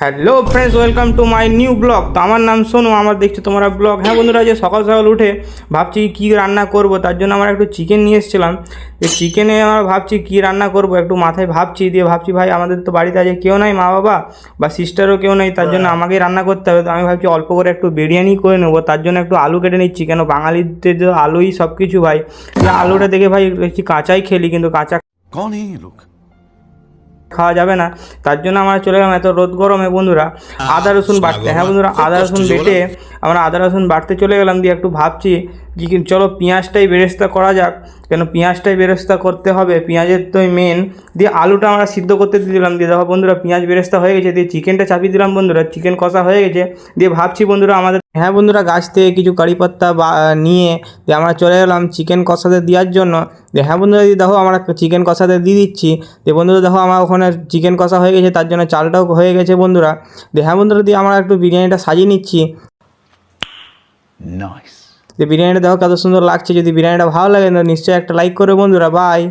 Hello friends, welcome to my new blog. তো আমার নাম সোনু, আমার দেখছো তোমরা ব্লগ। হ্যাঁ বন্ধুরা, যে সকাল সকাল উঠে ভাবছি কী রান্না করব, তার জন্য আমরা একটু চিকেন নিয়ে এসেছিলাম। এই চিকেনে আমরা ভাবছি কী রান্না করব, একটু মাথায় ভাবছি, দিয়ে ভাবছি ভাই আমাদের তো বাড়িতে আজকে কেউ নাই, মা বাবা বা সিস্টারও কেউ নেই, তার জন্য আমাকেই রান্না করতে হবে। তো আমি ভাবছি অল্প করে একটু বিরিয়ানি করে নেবো, তার জন্য একটু আলু কেটে নিচ্ছি, কেন বাঙালিদের যে আলুই সব কিছু ভাই। আলুটা দেখে ভাই দেখছি কাঁচাই খেলি, কিন্তু কাঁচা कौन है ये लोग? খাওয়া যাবে না, তার জন্য আমরা চলে গেলাম এত রোদ গরমে বন্ধুরা আদা রসুন বাটতে। হ্যাঁ বন্ধুরা, আদা রসুন বেটে আমরা আদা রসুন বাটতে চলে গেলাম। দিয়ে একটু ভাবছি যে চলো পেঁয়াজটাই বেরেস্তা করা যাক, কেন পেঁয়াজটাই বেরেস্তা করতে হবে, পেঁয়াজের তো মেন। দিয়ে আলুটা আমরা সিদ্ধ করতে দিয়ে দিলাম। দিয়ে দেখো বন্ধুরা পেঁয়াজ বেরেস্তা হয়ে গেছে, দিয়ে চিকেনটা চাপিয়ে দিলাম বন্ধুরা, চিকেন কষা হয়ে গেছে। দিয়ে ভাবছি বন্ধুরা আমাদের, হ্যাঁ বন্ধুরা, গাছ থেকে কিছু কারি পাত্তা নিয়ে দিয়ে আমরা চলে গেলাম চিকেন কষাতে দেওয়ার জন্য। দিয়ে হ্যাঁ বন্ধুরা, দিয়ে দেখো আমরা চিকেন কষাতে দিয়ে দিচ্ছি। দিয়ে বন্ধুরা দেখো আমার ওখানে চিকেন কষা হয়ে গেছে, তার জন্য চালটাও হয়ে গেছে বন্ধুরা। দিয়ে হ্যাঁ বন্ধুরা, দিয়ে আমরা একটু বিরিয়ানিটা সাজিয়ে নিচ্ছি। नाइस। দিয়ে বিরিয়ানিটা দেখো কত সুন্দর লাগছে। যদি বিরিয়ানিটা ভালো লাগে তো নিশ্চয়ই একটা লাইক করবে বন্ধুরা। বাই।